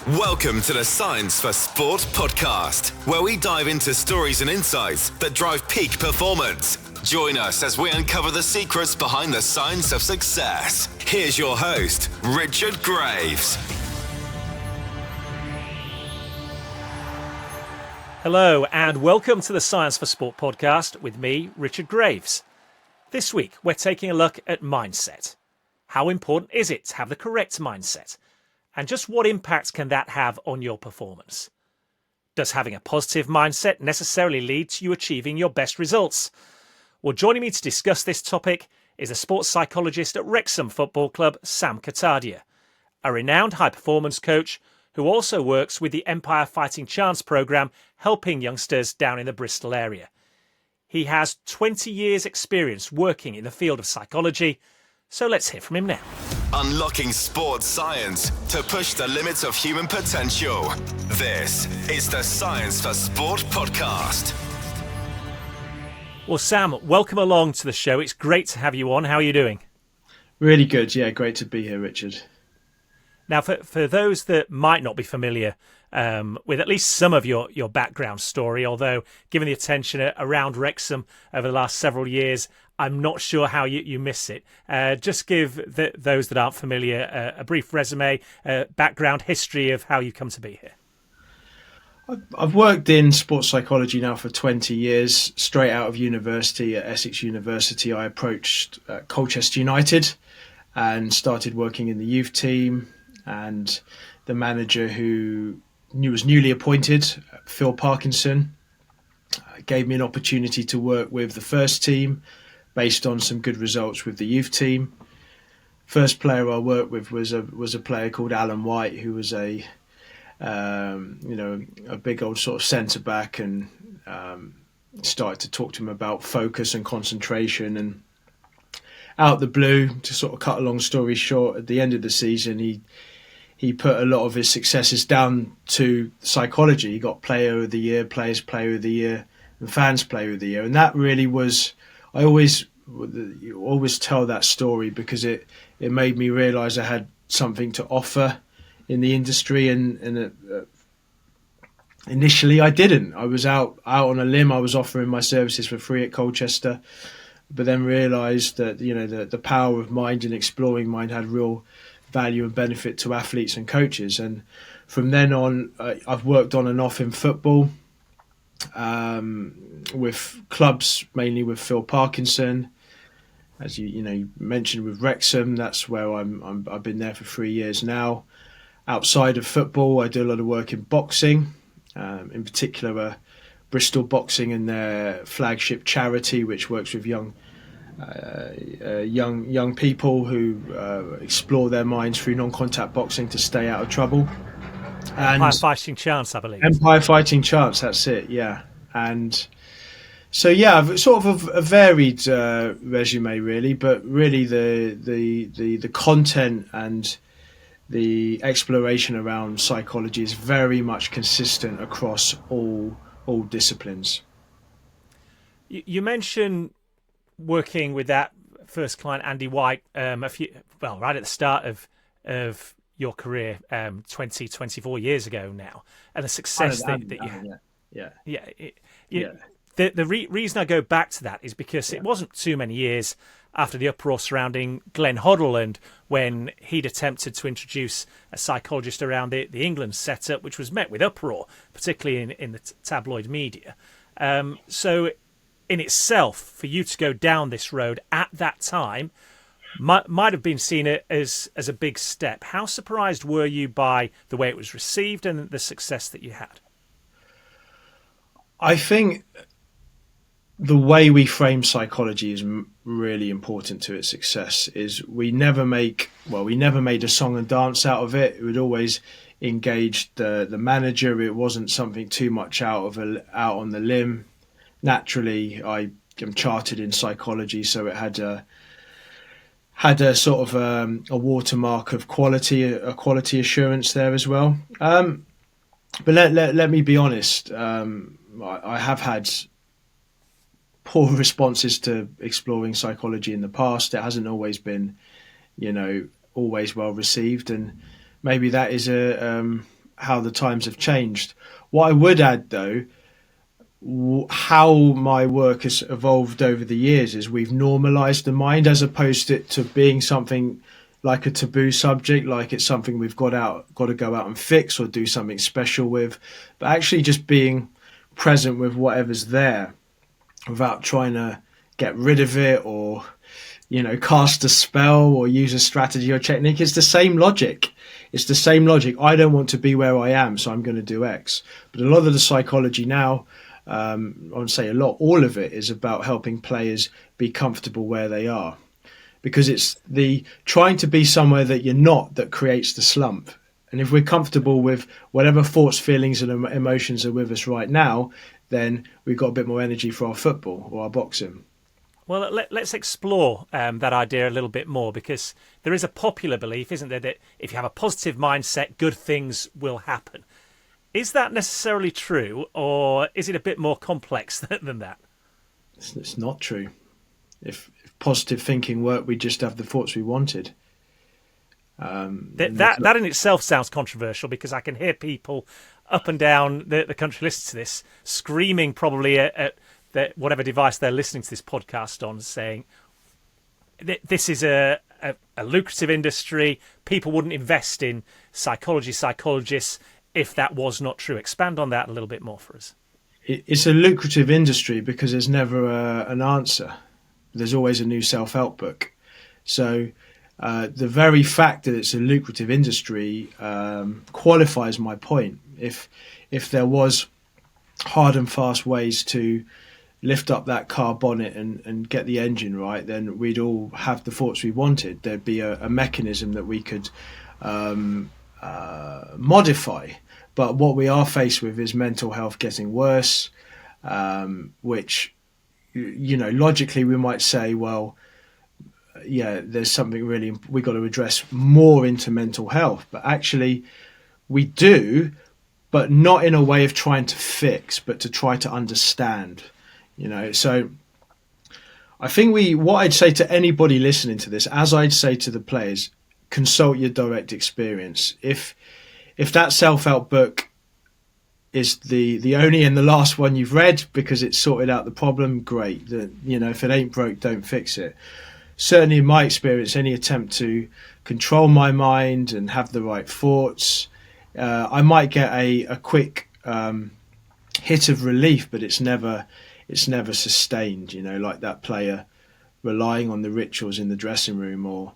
Welcome to the Science for Sport podcast, where we dive into stories and insights that drive peak performance. Join us as we uncover the secrets behind the science of success. Here's your host, Richard Graves. Hello and welcome to the Science for Sport podcast with me, Richard Graves. This week, we're taking a look at mindset. How important is it to have the correct mindset? And just what impact can that have on your performance? Does having a positive mindset necessarily lead to you achieving your best results? Well, joining me to discuss this topic is a sports psychologist at Wrexham Football Club, Sam Kotadia, a renowned high-performance coach who also works with the Empire Fighting Chance programme, helping youngsters down in the Bristol area. He has 20 years' experience working in the field of psychology, so let's hear from him now. Unlocking sports science to push the limits of human potential. This is the Science for Sport podcast. Well, Sam, welcome along to the show. It's great to have you on. How are you doing? Really good. Yeah, great to be here, Richard. Now, for those that might not be familiar with at least some of your background story, although given the attention around Wrexham over the last several years, I'm not sure how you miss it. Just give those that aren't familiar a brief resume, background, history of how you come to be here. I've worked in sports psychology now for 20 years. Straight out of university at Essex University, I approached Colchester United and started working in the youth team. And the manager who was newly appointed, Phil Parkinson, gave me an opportunity to work with the first team based on some good results with the youth team. First player I worked with was a player called Alan White, who was a big old sort of centre back, and started to talk to him about focus and concentration. And out the blue, to sort of cut a long story short, at the end of the season, he put a lot of his successes down to psychology. He got Player of the Year, Players Player of the Year, and Fans Player of the Year, and that really was. I always tell that story because it made me realise I had something to offer in the industry, and initially I didn't. I was out on a limb. I was offering my services for free at Colchester, but then realised that the power of mind and exploring mind had real value and benefit to athletes and coaches. And from then on, I've worked on and off in football. With clubs, mainly with Phil Parkinson, as you mentioned, with Wrexham. That's where I've been there for 3 years now. Outside of football, I do a lot of work in boxing, in particular Bristol Boxing and their flagship charity, which works with young people who explore their minds through non-contact boxing to stay out of trouble. Empire Fighting Chance, I believe. Empire Fighting Chance, that's it, yeah. And so, yeah, I've sort of a varied resume, really, but really the content and the exploration around psychology is very much consistent across all disciplines. You mentioned working with that first client, Andy White, right at the start of your career, 24 years ago now, and the success that you had. The reason I go back to that is because it wasn't too many years after the uproar surrounding Glenn Hoddle, and when he'd attempted to introduce a psychologist around the England setup, which was met with uproar, particularly in the tabloid media. So in itself, for you to go down this road at that time might have been seen as a big step. How surprised were you by the way it was received and the success that you had? I think the way we frame psychology is really important to its success. Is we never made a song and dance out of it. It would always engage the manager. It wasn't something too much out on the limb. Naturally, I am chartered in psychology, so it had a sort of a watermark of quality assurance there as well. But let me be honest. I have had poor responses to exploring psychology in the past. It hasn't always been, always well received, and maybe that is how the times have changed. What I would add, though, how my work has evolved over the years is we've normalized the mind, as opposed to it to being something like a taboo subject, like it's something we've got to go out and fix or do something special with, but actually just being present with whatever's there without trying to get rid of it or, cast a spell or use a strategy or technique. It's the same logic. I don't want to be where I am, so I'm going to do X. But a lot of the psychology now, I would say all of it is about helping players be comfortable where they are, because it's the trying to be somewhere that you're not that creates the slump. And if we're comfortable with whatever thoughts, feelings and emotions are with us right now, then we've got a bit more energy for our football or our boxing. Well, let's explore that idea a little bit more, because there is a popular belief, isn't there, that if you have a positive mindset, good things will happen. Is that necessarily true, or is it a bit more complex than that? It's not true. If positive thinking worked, we'd just have the thoughts we wanted. That in itself sounds controversial, because I can hear people up and down the country listening to this screaming probably at whatever device they're listening to this podcast on, saying this is a lucrative industry. People wouldn't invest in psychologists if that was not true. Expand on that a little bit more for us. It's a lucrative industry because there's never an answer. There's always a new self-help book. So the very fact that it's a lucrative industry qualifies my point. If there was hard and fast ways to lift up that car bonnet and get the engine right, then we'd all have the thoughts we wanted. There'd be a mechanism that we could modify. But what we are faced with is mental health getting worse, which, logically we might say, well, yeah, there's something really we've got to address more into mental health. But actually we do, but not in a way of trying to fix, but to try to understand, So I think what I'd say to anybody listening to this, as I'd say to the players, consult your direct experience. If that self-help book is the only and the last one you've read because it's sorted out the problem, great. If it ain't broke, don't fix it. Certainly in my experience, any attempt to control my mind and have the right thoughts, I might get a quick hit of relief, but it's never sustained, like that player relying on the rituals in the dressing room or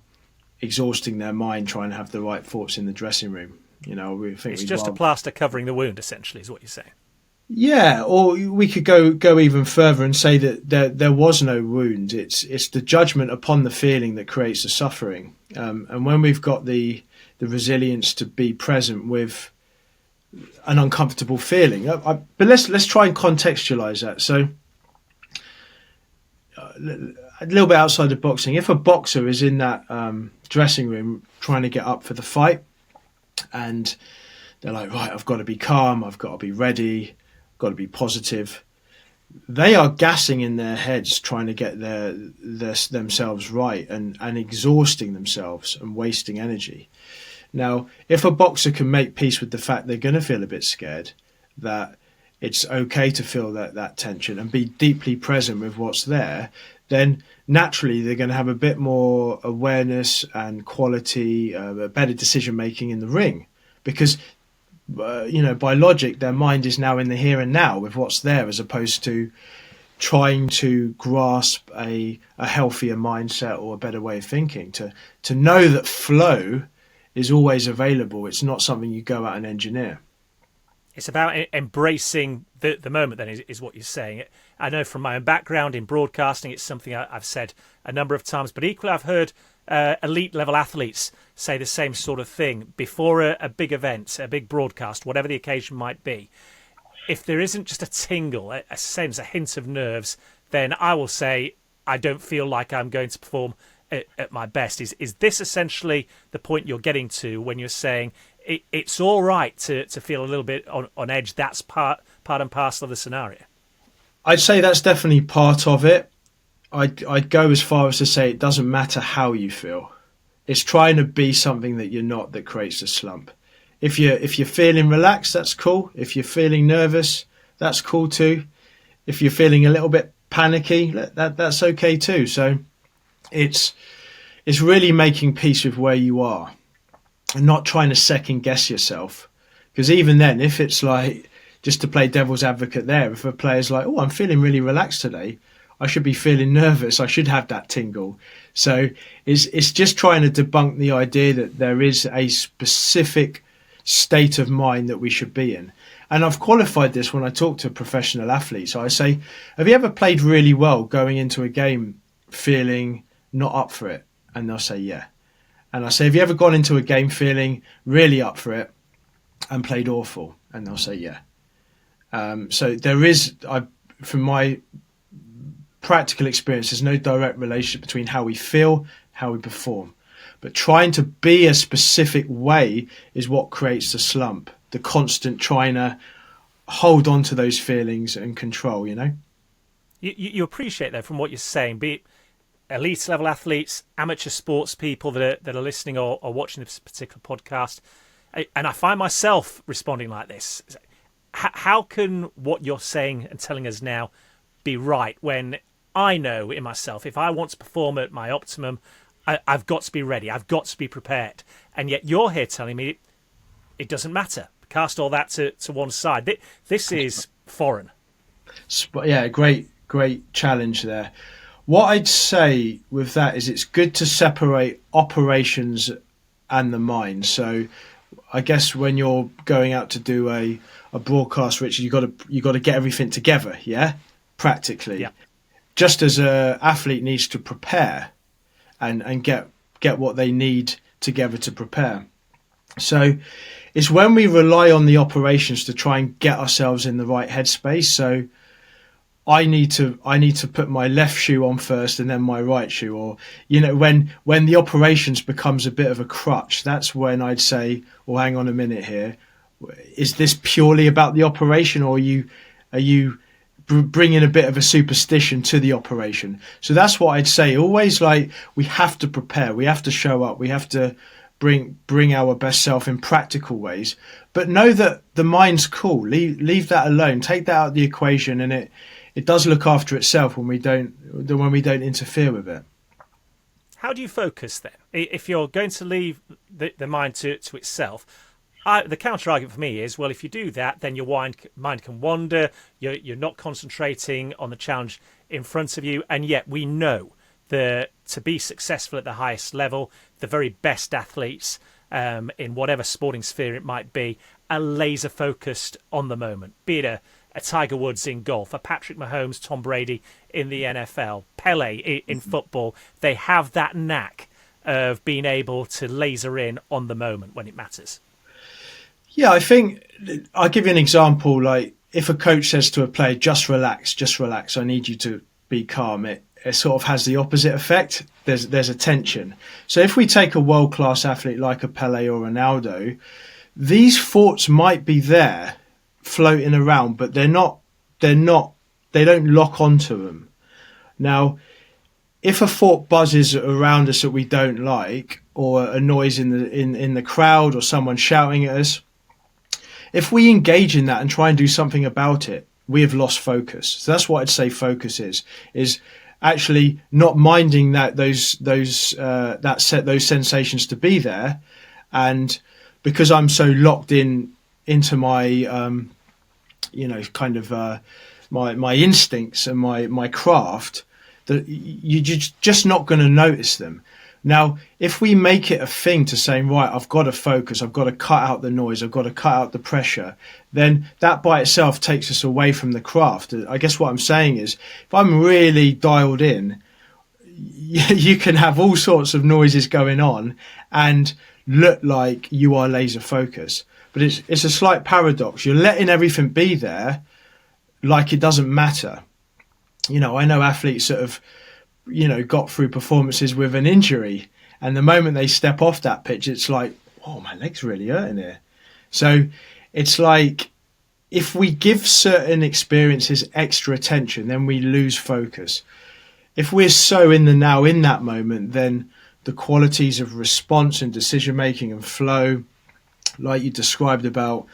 exhausting their mind trying to have the right thoughts in the dressing room. It's just a plaster covering the wound, essentially, is what you're saying. Yeah, or we could go even further and say that there was no wound. It's the judgment upon the feeling that creates the suffering. And when we've got the resilience to be present with an uncomfortable feeling, but let's try and contextualize that. So a little bit outside of boxing, if a boxer is in that dressing room trying to get up for the fight, and they're like, right, I've got to be calm, I've got to be ready, got to be positive. They are gassing in their heads, trying to get themselves right and exhausting themselves and wasting energy. Now, if a boxer can make peace with the fact they're going to feel a bit scared, that it's okay to feel that tension and be deeply present with what's there, then naturally they're going to have a bit more awareness and quality, a better decision making in the ring, because by logic their mind is now in the here and now with what's there, as opposed to trying to grasp a healthier mindset or a better way of thinking. To know that flow is always available. It's not something you go out and engineer. It's about embracing the moment, then, is what you're saying. I know from my own background in broadcasting, it's something I've said a number of times, but equally I've heard elite-level athletes say the same sort of thing. Before a big event, a big broadcast, whatever the occasion might be, if there isn't just a tingle, a sense, a hint of nerves, then I will say, I don't feel like I'm going to perform at my best. Is this essentially the point you're getting to when you're saying it's all right to feel a little bit on edge? That's part and parcel of the scenario. I'd say that's definitely part of it. I'd go as far as to say it doesn't matter how you feel. It's trying to be something that you're not that creates a slump. If you're feeling relaxed, that's cool. If you're feeling nervous, that's cool too. If you're feeling a little bit panicky, that's okay too. So it's really making peace with where you are and not trying to second guess yourself. Because even then, if it's like, just to play devil's advocate there, if a player's like, oh, I'm feeling really relaxed today, I should be feeling nervous, I should have that tingle. So it's just trying to debunk the idea that there is a specific state of mind that we should be in. And I've qualified this when I talk to professional athletes. I say, have you ever played really well going into a game feeling not up for it? And they'll say, yeah. And I say, have you ever gone into a game feeling really up for it and played awful? And they'll say, yeah. So there is, from my practical experience, there's no direct relationship between how we feel, how we perform. But trying to be a specific way is what creates the slump, the constant trying to hold on to those feelings and control, you know? You appreciate that from what you're saying, be it elite level athletes, amateur sports people that are listening or watching this particular podcast. And I find myself responding like this. How can what you're saying and telling us now be right when I know in myself, if I want to perform at my optimum, I've got to be ready, I've got to be prepared. And yet you're here telling me it doesn't matter. Cast all that to one side. This is foreign. Yeah, great challenge there. What I'd say with that is it's good to separate operations and the mind. So I guess when you're going out to do a broadcast, Richard, you got to get everything together, yeah, practically. Yeah. Just as a athlete needs to prepare and get what they need together to prepare. So it's when we rely on the operations to try and get ourselves in the right headspace. So I need to put my left shoe on first and then my right shoe, or when the operations becomes a bit of a crutch, that's when I'd say, well, hang on a minute here, is this purely about the operation, or are you bringing a bit of a superstition to the operation? So that's what I'd say. Always, like, we have to prepare, we have to show up, we have to bring our best self in practical ways, but know that the mind's cool. Leave that alone, take that out of the equation, and it does look after itself when we don't interfere with it. How do you focus then? If you're going to leave the mind to itself, the counter argument for me is, well, if you do that, then your mind can wander. You're not concentrating on the challenge in front of you, and yet we know that to be successful at the highest level, the very best athletes in whatever sporting sphere it might be, are laser focused on the moment. Be it a Tiger Woods in golf, a Patrick Mahomes, Tom Brady in the NFL, Pele in football. They have that knack of being able to laser in on the moment when it matters. Yeah, I think I'll give you an example. Like, if a coach says to a player, just relax, I need you to be calm, it sort of has the opposite effect. There's a tension. So if we take a world-class athlete like a Pele or Ronaldo, these thoughts might be there floating around, but they don't lock onto them. Now, if a thought buzzes around us that we don't like, or a noise in the crowd, or someone shouting at us, if we engage in that and try and do something about it, we have lost focus. So that's what I'd say focus is actually not minding that those sensations to be there. And because I'm so locked into my my instincts and my craft, that you're just not going to notice them. Now, if we make it a thing to saying, right, I've got to focus, I've got to cut out the noise, I've got to cut out the pressure, then that by itself takes us away from the craft. I guess what I'm saying is, if I'm really dialed in, you can have all sorts of noises going on and look like you are laser focused. But it's a slight paradox. You're letting everything be there like it doesn't matter. I know athletes that have got through performances with an injury, and the moment they step off that pitch, it's like, oh, my leg's really hurting here. So it's like, if we give certain experiences extra attention, then we lose focus. If we're so in the now, in that moment, then the qualities of response and decision making and flow like you described about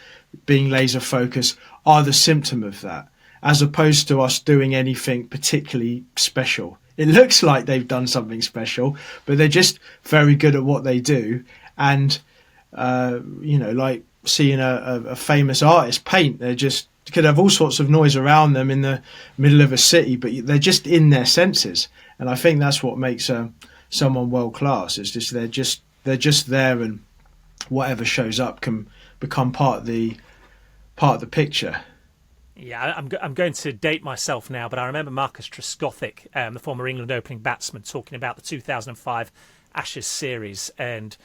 being laser focused, are the symptom of that, as opposed to us doing anything particularly special. It looks like they've done something special, but they're just very good at what they do. And, like seeing a famous artist paint, they just could have all sorts of noise around them in the middle of a city, but they're just in their senses. And I think that's what makes someone world class. It's just they're just there, and whatever shows up can become part of the picture. Yeah, I'm going to date myself now, but I remember Marcus Trescothick, the former England opening batsman, talking about the 2005 Ashes series. And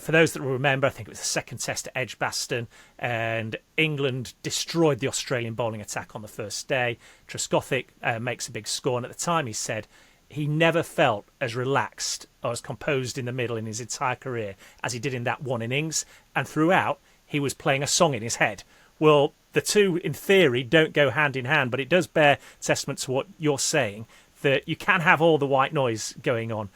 for those that will remember, I think it was the second test at Edgbaston, and England destroyed the Australian bowling attack on the first day. Trescothick makes a big score, and at the time he said he never felt as relaxed or as composed in the middle in his entire career as he did in that one innings. And throughout, he was playing a song in his head. Well, the two, in theory, don't go hand in hand, but it does bear testament to what you're saying, that you can have all the white noise going on,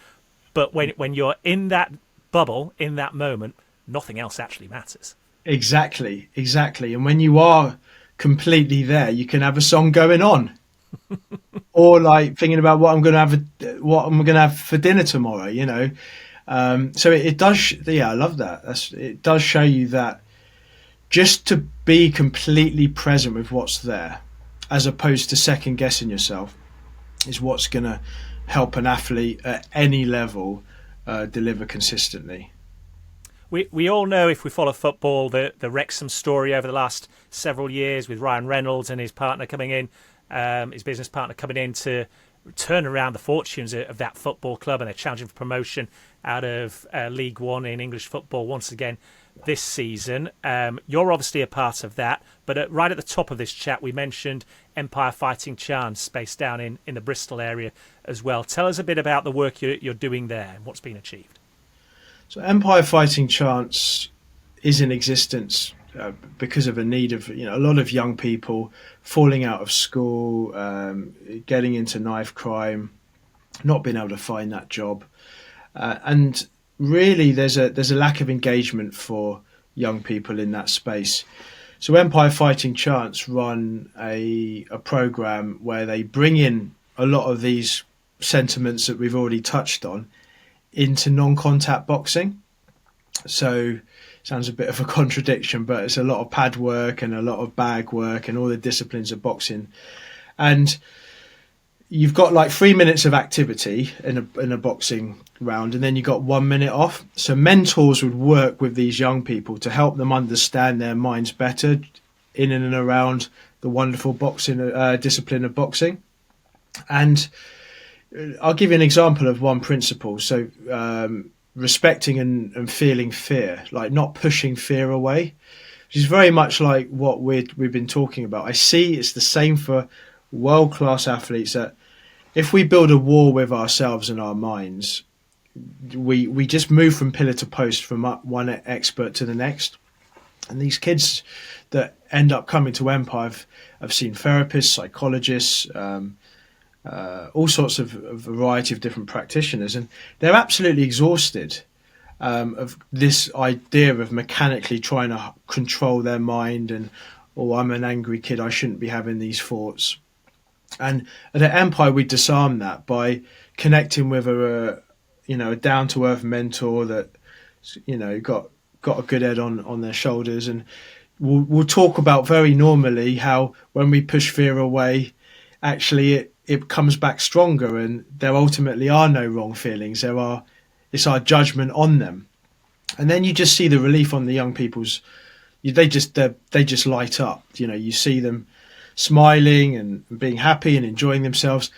but when you're in that bubble, in that moment, nothing else actually matters. Exactly. And when you are completely there, you can have a song going on. Or like thinking about what I'm going to have for dinner tomorrow, So it does. Yeah, I love that. It does show you that just to be completely present with what's there, as opposed to second guessing yourself, is what's going to help an athlete at any level deliver consistently. We all know, if we follow football, the Wrexham story over the last several years with Ryan Reynolds and his partner coming in. His business partner coming in to turn around the fortunes of that football club, and they're challenging for promotion out of League One in English football once again this season. You're obviously a part of that, but right at the top of this chat we mentioned Empire Fighting Chance, based down in the Bristol area as well. Tell us a bit about the work you're doing there and what's been achieved. So Empire Fighting Chance is in existence because of a need of a lot of young people falling out of school, getting into knife crime, not being able to find that job, and really there's a lack of engagement for young people in that space. So Empire Fighting Chance run a program where they bring in a lot of these sentiments that we've already touched on into non-contact boxing. So sounds a bit of a contradiction, but it's a lot of pad work and a lot of bag work and all the disciplines of boxing. And you've got like 3 minutes of activity in a boxing round, and then you got 1 minute off. So mentors would work with these young people to help them understand their minds better in and around the wonderful boxing discipline of boxing. And I'll give you an example of one principle. So respecting and feeling fear, like not pushing fear away, which is very much like what we've been talking about. I see it's the same for world-class athletes, that if we build a wall with ourselves and our minds, we just move from pillar to post, from one expert to the next. And these kids that end up coming to Empire, I've seen therapists, psychologists, all sorts of a variety of different practitioners, and they're absolutely exhausted of this idea of mechanically trying to control their mind and, I'm an angry kid, I shouldn't be having these thoughts. And at Empire, we disarm that by connecting with a down-to-earth mentor that got a good head on their shoulders, and we'll talk about very normally how when we push fear away, actually it comes back stronger, and there ultimately are no wrong feelings. It's our judgment on them, and then you just see the relief on the young people's. They just light up. You see them smiling and being happy and enjoying themselves.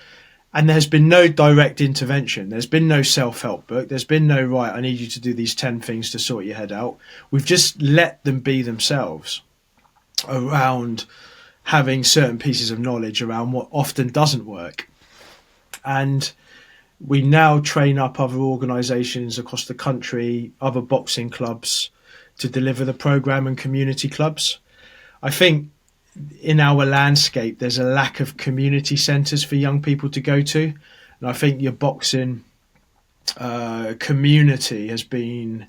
And there's been no direct intervention. There's been no self-help book. There's been no, right, I need you to do these 10 things to sort your head out. We've just let them be themselves around having certain pieces of knowledge around what often doesn't work. And we now train up other organisations across the country, other boxing clubs, to deliver the programme, and community clubs. I think in our landscape, there's a lack of community centres for young people to go to. And I think your boxing community has been,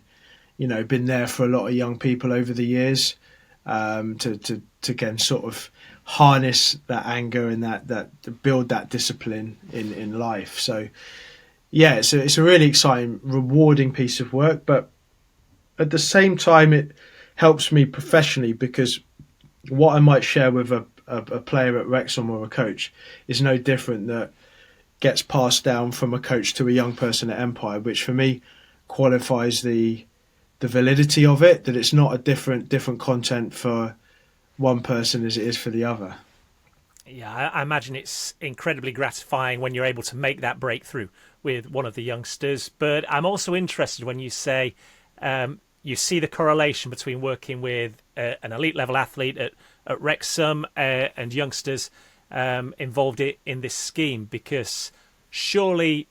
been there for a lot of young people over the years, to again sort of harness that anger and that to build that discipline in life. So yeah, it's a really exciting, rewarding piece of work, but at the same time it helps me professionally, because what I might share with a player at Wrexham or a coach is no different that gets passed down from a coach to a young person at Empire, which for me qualifies the validity of it, that it's not a different content for one person as it is for the other. Yeah, I imagine it's incredibly gratifying when you're able to make that breakthrough with one of the youngsters. But I'm also interested when you say you see the correlation between working with an elite level athlete at Wrexham and youngsters involved in this scheme, because surely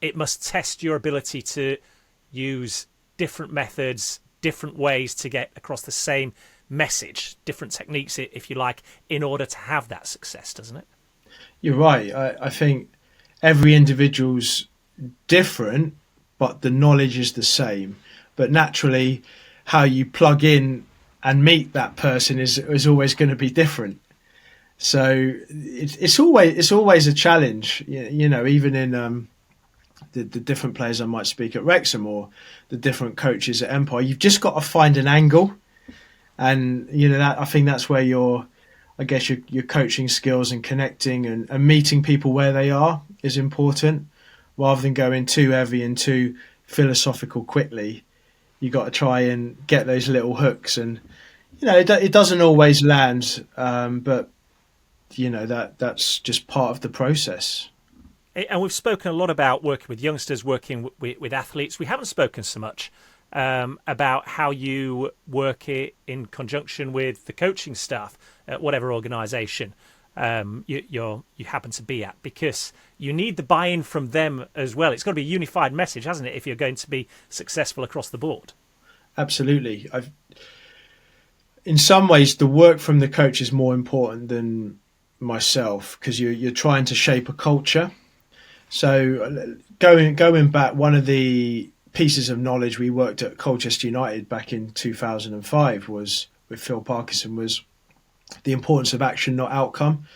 it must test your ability to use different methods, different ways to get across the same message, different techniques, if you like, in order to have that success, doesn't it? You're right. I think every individual's different, but the knowledge is the same. But naturally, how you plug in and meet that person is always going to be different. So it's always a challenge, even in the different players I might speak at Wrexham or the different coaches at Empire. You've just got to find an angle, and that I think that's where your coaching skills and connecting and meeting people where they are is important, rather than going too heavy and too philosophical quickly. You got to try and get those little hooks, and it doesn't always land, but that's just part of the process. And we've spoken a lot about working with youngsters, working with athletes. We haven't spoken so much about how you work in conjunction with the coaching staff at whatever organisation you happen to be at, because you need the buy-in from them as well. It's got to be a unified message, hasn't it, if you're going to be successful across the board? Absolutely. In some ways, the work from the coach is more important than myself, because you're trying to shape a culture. So going back, one of the pieces of knowledge we worked at Colchester United back in 2005 was with Phil Parkinson, was the importance of action, not outcome.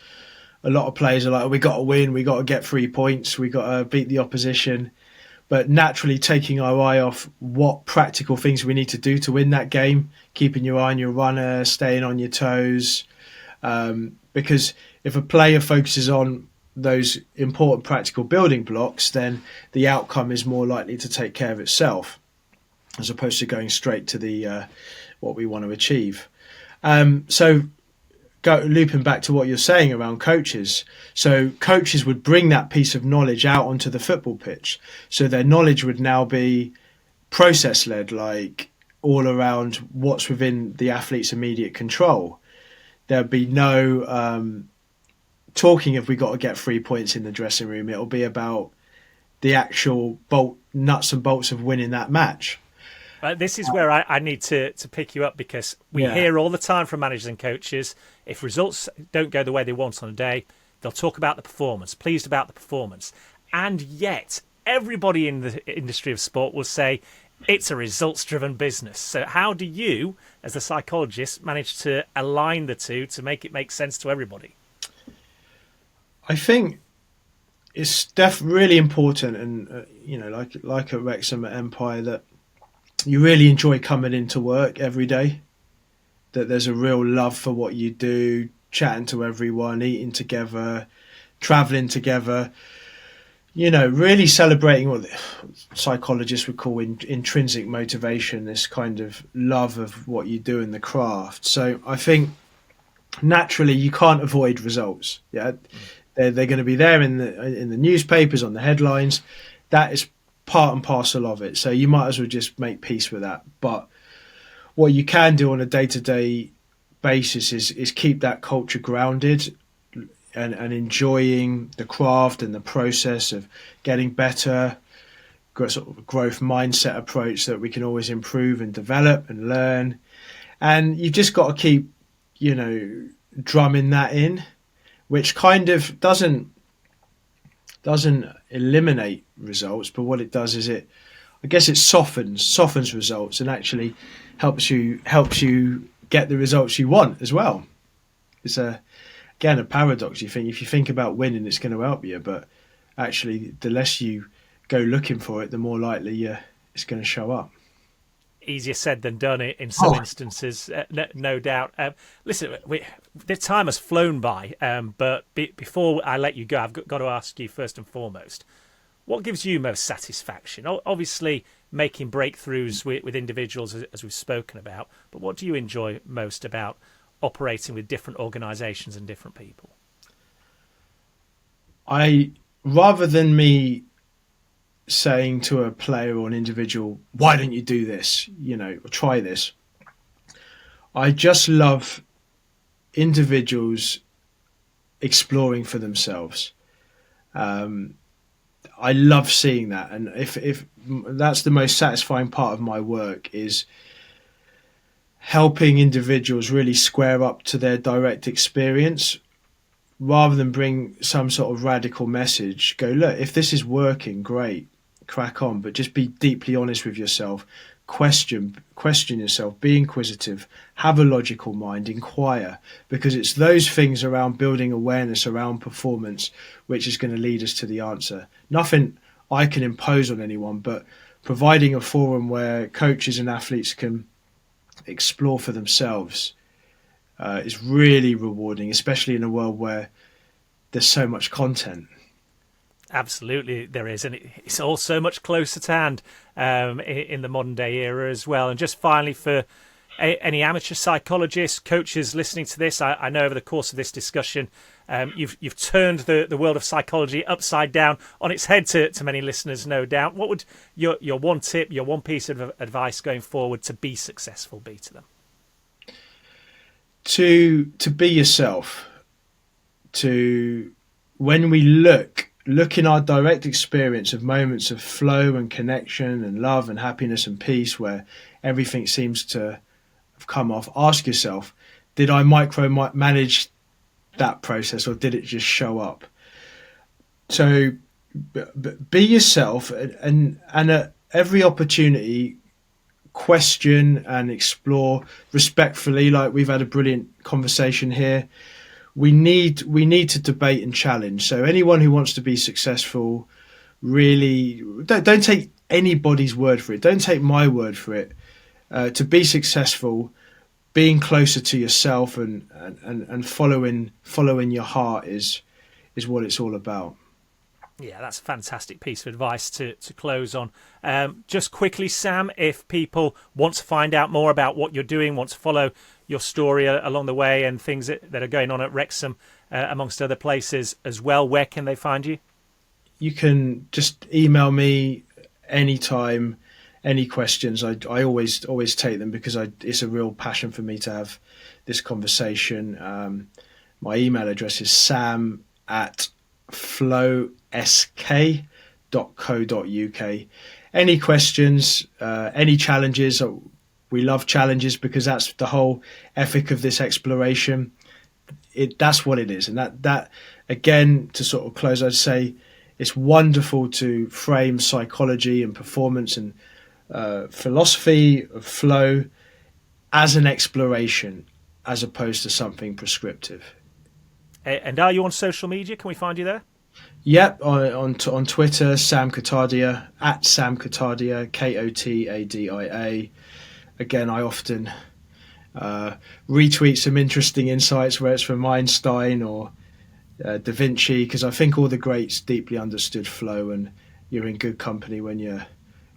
A lot of players are like, we got to win, we got to get 3 points, we got to beat the opposition. But naturally taking our eye off what practical things we need to do to win that game, keeping your eye on your runner, staying on your toes. Because if a player focuses on those important practical building blocks, then the outcome is more likely to take care of itself, as opposed to going straight to the what we want to achieve. Looping back to what you're saying around coaches. So coaches would bring that piece of knowledge out onto the football pitch. So their knowledge would now be process-led, like all around what's within the athlete's immediate control. There'd be no talking if we got to get 3 points in the dressing room. It'll be about the actual nuts and bolts of winning that match. This is where I need to pick you up, because we hear all the time from managers and coaches, if results don't go the way they want on a day, they'll talk about the performance, pleased about the performance. And yet everybody in the industry of sport will say it's a results-driven business. So how do you, as a psychologist, manage to align the two to make it make sense to everybody? I think it's really important, and like at Wrexham, at Empire, that you really enjoy coming into work every day, that there's a real love for what you do, chatting to everyone, eating together, travelling together, really celebrating what psychologists would call intrinsic motivation, this kind of love of what you do in the craft. So I think naturally you can't avoid results. Yeah, they're going to be there in the newspapers, on the headlines. That is part and parcel of it. So you might as well just make peace with that. But what you can do on a day-to-day basis is keep that culture grounded and enjoying the craft and the process of getting better, sort of a growth mindset approach that we can always improve and develop and learn. And you've just got to keep, drumming that in, which kind of doesn't eliminate results, but what it does is I guess it softens results and actually helps you get the results you want as well. It's again a paradox. If you think about winning, it's going to help you, but actually, the less you go looking for it, the more likely it's going to show up. Easier said than done in some instances, no doubt. Listen, the time has flown by, but before I let you go, I've got to ask you first and foremost, what gives you most satisfaction? Obviously, making breakthroughs with individuals, as we've spoken about, but what do you enjoy most about operating with different organisations and different people? Rather than me saying to a player or an individual, why don't you do this, or try this, I just love individuals exploring for themselves. I love seeing that, and if that's the most satisfying part of my work, is helping individuals really square up to their direct experience, rather than bring some sort of radical message. Go, look, if this is working, great, crack on, but just be deeply honest with yourself. Question yourself, be inquisitive, have a logical mind, inquire, because it's those things around building awareness around performance which is going to lead us to the answer. Nothing I can impose on anyone, but providing a forum where coaches and athletes can explore for themselves is really rewarding, especially in a world where there's so much content. Absolutely, there is, and it's all so much closer to hand in the modern day era as well. And just finally, for any amateur psychologists, coaches listening to this, I know over the course of this discussion, you've turned the world of psychology upside down on its head to many listeners, no doubt. What would your one tip, your one piece of advice going forward to be successful be to them? To be yourself. When we look in our direct experience of moments of flow and connection and love and happiness and peace, where everything seems to have come off, ask yourself, did I micromanage that process, or did it just show up? So be yourself, and at every opportunity, question and explore respectfully. Like we've had a brilliant conversation here. We need to debate and challenge. So anyone who wants to be successful, really don't take anybody's word for it. Don't take my word for it. To be successful, being closer to yourself and following your heart is what it's all about. Yeah, that's a fantastic piece of advice to close on. Just quickly, Sam, if people want to find out more about what you're doing, want to follow your story along the way and things that are going on at Wrexham, amongst other places as well, where can they find you? You can just email me anytime, any questions. I always take them, because it's a real passion for me to have this conversation. My email address is sam@flowsk.co.uk. Any questions, any challenges? We love challenges, because that's the whole ethic of this exploration. That's what it is. And that again, to sort of close, I'd say it's wonderful to frame psychology and performance and philosophy of flow as an exploration, as opposed to something prescriptive. And are you on social media? Can we find you there? Yep, on Twitter, Sam Kotadia, @Sam Kotadia, Kotadia. Again, I often retweet some interesting insights, where it's from Einstein or Da Vinci, because I think all the greats deeply understood flow, and you're in good company when you're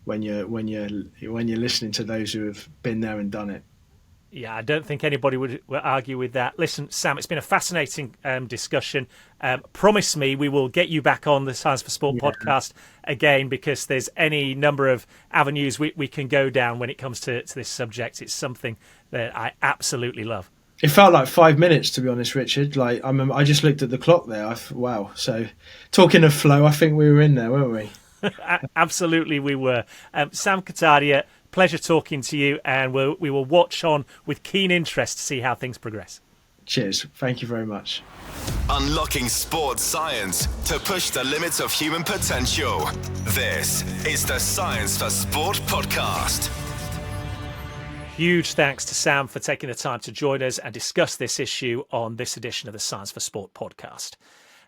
listening to those who have been there and done it. Yeah, I don't think anybody would argue with that. Listen, Sam, it's been a fascinating discussion. Promise me we will get you back on the Science for Sport podcast again, because there's any number of avenues we can go down when it comes to this subject. It's something that I absolutely love. It felt like 5 minutes, to be honest, Richard. Like I just looked at the clock there. Wow. So talking of flow, I think we were in there, weren't we? Absolutely, we were. Sam Kotadia, pleasure talking to you, and we will watch on with keen interest to see how things progress. Cheers. Thank you very much. Unlocking sports science to push the limits of human potential. This is the Science for Sport podcast. Huge thanks to Sam for taking the time to join us and discuss this issue on this edition of the Science for Sport podcast.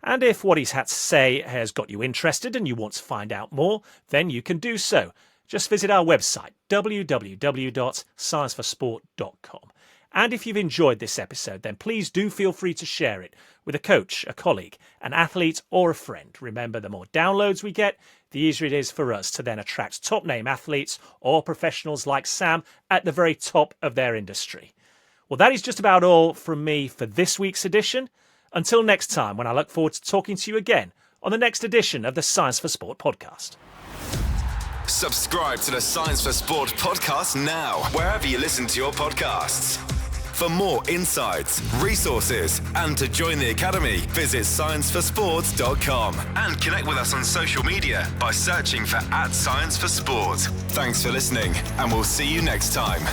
And if what he's had to say has got you interested and you want to find out more, then you can do so. Just visit our website, www.scienceforsport.com. And if you've enjoyed this episode, then please do feel free to share it with a coach, a colleague, an athlete or a friend. Remember, the more downloads we get, the easier it is for us to then attract top-name athletes or professionals like Sam at the very top of their industry. Well, that is just about all from me for this week's edition. Until next time, when I look forward to talking to you again on the next edition of the Science for Sport podcast. Subscribe to the Science for Sport podcast now, wherever you listen to your podcasts. For more insights, resources, and to join the Academy, visit scienceforsport.com and connect with us on social media by searching for @ScienceForSport. Thanks for listening, and we'll see you next time.